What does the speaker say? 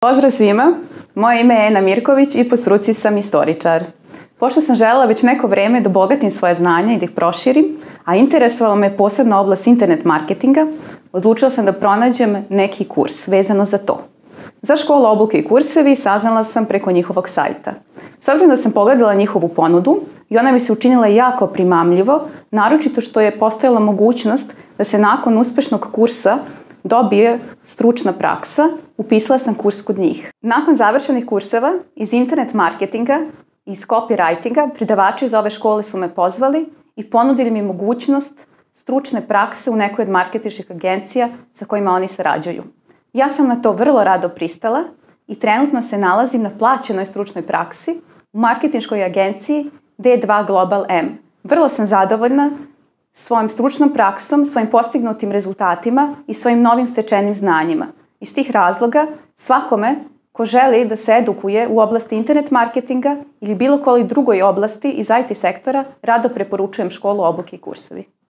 Pozdrav svima, moje ime je Ena Mirković i po struci sam istoričar. Pošto sam želela već neko vreme da obogatim svoje znanja i da ih proširim, a interesovala me posebna oblast internet marketinga, odlučila sam da pronađem neki kurs vezano za to. Za školu obuke i kursevi saznala sam preko njihovog sajta. S obzirom da sam pogledala njihovu ponudu i ona mi se učinila jako primamljivo, naročito što je postojala mogućnost da se nakon uspešnog kursa dobije stručna praksa, upisala sam kurs kod njih. Nakon završenih kurseva iz internet marketinga i iz copywritinga, predavači iz ove škole su me pozvali i ponudili mi mogućnost stručne prakse u nekoj od marketinških agencija sa kojima oni sarađuju. Ja sam na to vrlo rado pristala i trenutno se nalazim na plaćenoj stručnoj praksi u marketinškoj agenciji D2 Global M. Vrlo sam zadovoljna svojom stručnom praksom, svojim postignutim rezultatima i svojim novim stečenim znanjima. Iz tih razloga, svakome ko želi da se edukuje u oblasti internet marketinga ili bilo kojoj drugoj oblasti iz IT sektora, rado preporučujem školu obuke i kursevi.